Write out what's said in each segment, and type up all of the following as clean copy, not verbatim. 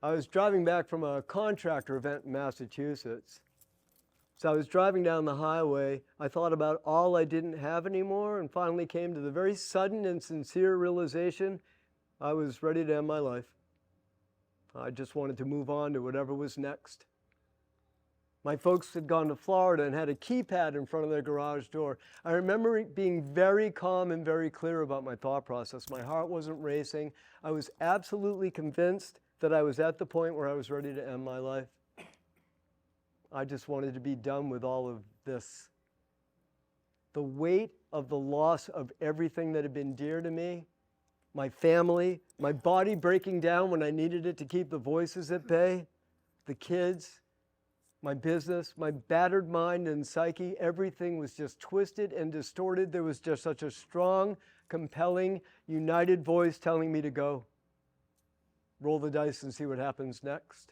I was driving back from a contractor event in Massachusetts. So I was driving down the highway. I thought about all I didn't have anymore and finally came to the very sudden and sincere realization I was ready to end my life. I just wanted to move on to whatever was next. My folks had gone to Florida and had a keypad in front of their garage door. I remember being very calm and very clear about my thought process. My heart wasn't racing. I was absolutely convinced that I was at the point where I was ready to end my life. I just wanted to be done with all of this. The weight of the loss of everything that had been dear to me, my family, my body breaking down when I needed it to keep the voices at bay, the kids, my business, my battered mind and psyche, everything was just twisted and distorted. There was just such a strong, compelling, united voice telling me to go. Roll the dice and see what happens next.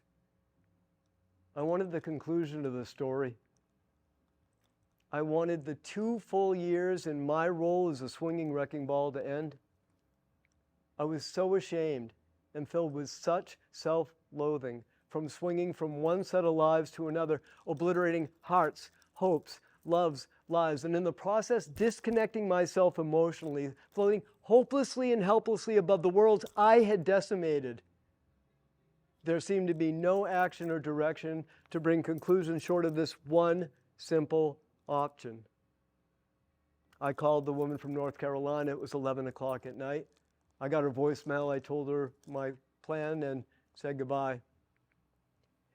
I wanted the conclusion to the story. I wanted the 2 full years in my role as a swinging wrecking ball to end. I was so ashamed and filled with such self-loathing from swinging from one set of lives to another, obliterating hearts, hopes, loves, lives, and in the process disconnecting myself emotionally, floating hopelessly and helplessly above the worlds I had decimated. There seemed to be no action or direction to bring conclusion short of this one simple option. I called the woman from North Carolina. It was 11 o'clock at night. I got her voicemail. I told her my plan and said goodbye.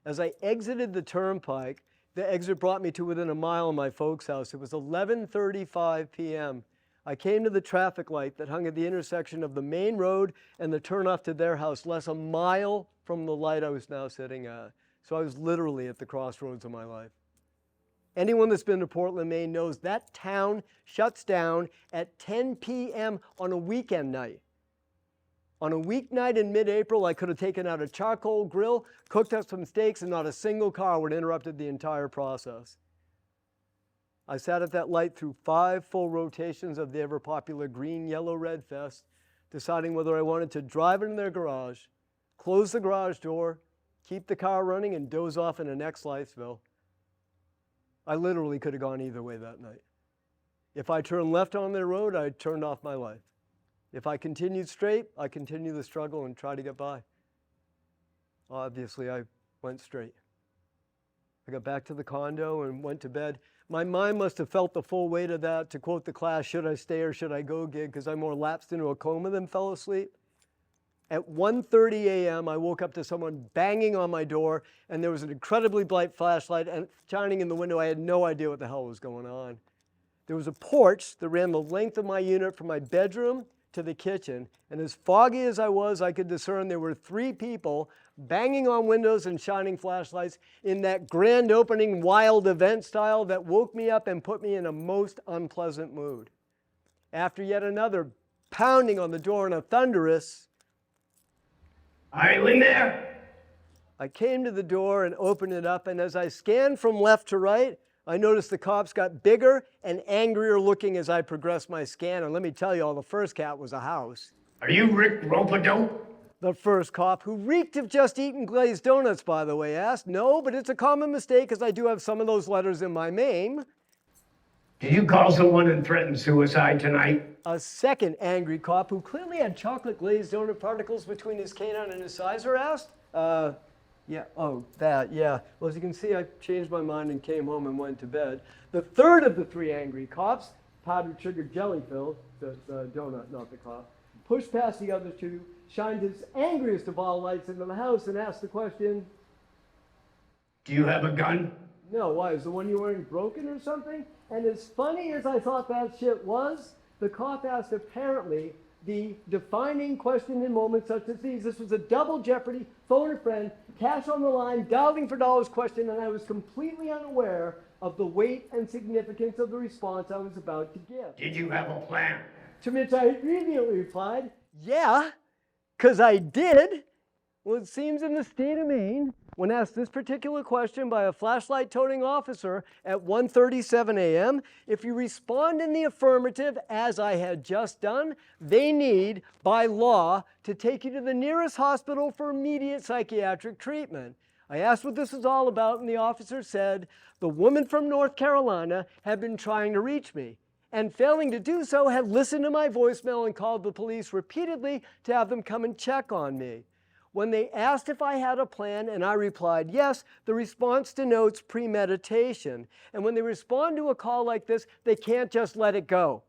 As I exited the turnpike, the exit brought me to within a mile of my folks' house. It was 11:35 p.m. I came to the traffic light that hung at the intersection of the main road and the turnoff to their house, less a mile from the light I was now sitting at. So I was literally at the crossroads of my life. Anyone that's been to Portland, Maine knows that town shuts down at 10 p.m. on a weekend night. On a weeknight in mid-April, I could have taken out a charcoal grill, cooked up some steaks, and not a single car would have interrupted the entire process. I sat at that light through 5 full rotations of the ever-popular green, yellow, red fest, deciding whether I wanted to drive into their garage, close the garage door, keep the car running, and doze off in the next Lifesville. I literally could have gone either way that night. If I turned left on their road, I turned off my life. If I continued straight, I continued the struggle and tried to get by. Obviously, I went straight. I got back to the condo and went to bed. My mind must have felt the full weight of that, to quote the Clash, should I stay or should I go gig, because I more lapsed into a coma than fell asleep. At 1:30 a.m., I woke up to someone banging on my door, and there was an incredibly bright flashlight shining in the window. I had no idea what the hell was going on. There was a porch that ran the length of my unit from my bedroom to the kitchen, and as foggy as I was, I could discern there were 3 people banging on windows and shining flashlights in that grand opening wild event style that woke me up and put me in a most unpleasant mood. After yet another pounding on the door and a thunderous, "Are you in there?" I came to the door and opened it up, and as I scanned from left to right, I noticed the cops got bigger and angrier looking as I progressed my scan. And let me tell you all, the first cat was a house. "Are you Rick Ropedope?" The first cop, who reeked of just eaten glazed donuts, by the way, asked. No, but it's a common mistake, as I do have some of those letters in my name. "Did you call someone and threaten suicide tonight?" A second angry cop, who clearly had chocolate glazed donut particles between his canine and his sizer, asked. Yeah, oh, that, yeah. Well, as you can see, I changed my mind and came home and went to bed. The third of the 3 angry cops, powdered sugar jelly filled, the donut, not the cop, pushed past the other 2, shined his angriest of all lights into the house and asked the question, "Do you have a gun?" No, why, is the one you're wearing broken or something? And as funny as I thought that shit was, the cop asked apparently the defining question in moments such as these. This was a double jeopardy, phone a friend, cash on the line, dialing for dollars question, and I was completely unaware of the weight and significance of the response I was about to give. "Did you have a plan?" To which I immediately replied, yeah, because I did. Well, it seems in the state of Maine, When asked this particular question by a flashlight-toting officer at 1:37 a.m., if you respond in the affirmative, as I had just done, they need, by law, to take you to the nearest hospital for immediate psychiatric treatment. I asked what this was all about, and the officer said, the woman from North Carolina had been trying to reach me, and failing to do so, had listened to my voicemail and called the police repeatedly to have them come and check on me. When they asked if I had a plan and I replied yes, the response denotes premeditation. And when they respond to a call like this, they can't just let it go.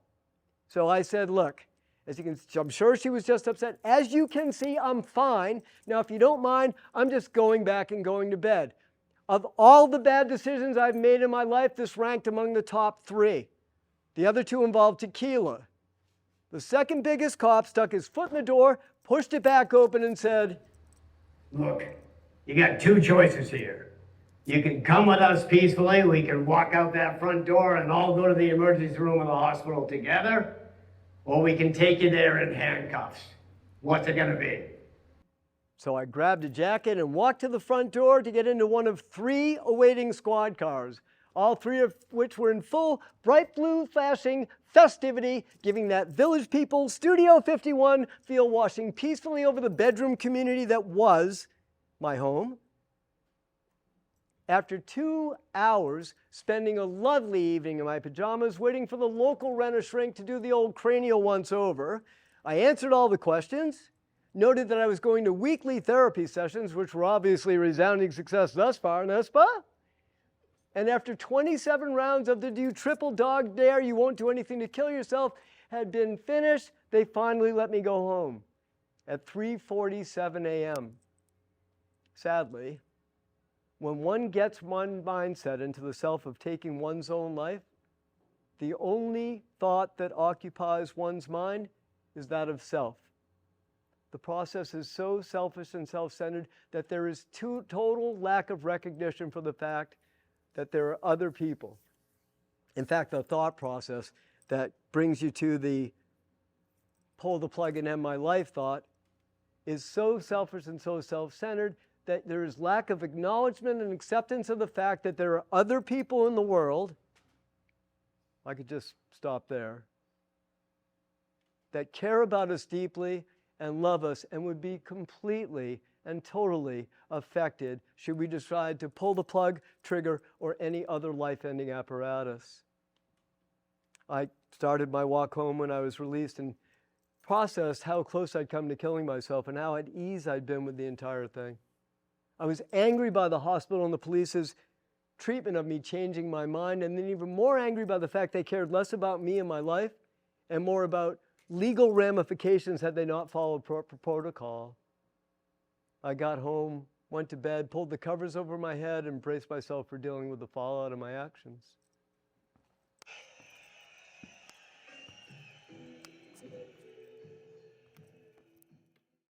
So I said, look, I'm sure she was just upset. As you can see, I'm fine. Now, if you don't mind, I'm just going back and going to bed. Of all the bad decisions I've made in my life, this ranked among the top 3. The other 2 involved tequila. The second biggest cop stuck his foot in the door, pushed it back open and said, Look, you got 2 choices here. You can come with us peacefully, we can walk out that front door and all go to the emergency room of the hospital together, or we can take you there in handcuffs. What's it gonna be? So I grabbed a jacket and walked to the front door to get into one of 3 awaiting squad cars, all 3 of which were in full bright blue flashing festivity, giving that Village People Studio 51 feel, washing peacefully over the bedroom community that was my home. After 2 hours spending a lovely evening in my pajamas waiting for the local rent-a-shrink to do the old cranial once over, I answered all the questions, noted that I was going to weekly therapy sessions, which were obviously a resounding success thus far, n'est-ce pas? And after 27 rounds of the "Do triple dog dare, you won't do anything to kill yourself" had been finished, they finally let me go home at 3:47 a.m. Sadly, when one gets one mindset into the self of taking one's own life, the only thought that occupies one's mind is that of self. The process is so selfish and self-centered that there is total lack of recognition for the fact that there are other people. In fact, the thought process that brings you to the pull the plug and end my life thought is so selfish and so self-centered that there is lack of acknowledgement and acceptance of the fact that there are other people in the world, I could just stop there, that care about us deeply and love us and would be completely and totally affected should we decide to pull the plug, trigger, or any other life-ending apparatus. I started my walk home when I was released and processed how close I'd come to killing myself and how at ease I'd been with the entire thing. I was angry by the hospital and the police's treatment of me changing my mind, and then even more angry by the fact they cared less about me and my life and more about legal ramifications had they not followed proper protocol. I got home, went to bed, pulled the covers over my head, and braced myself for dealing with the fallout of my actions.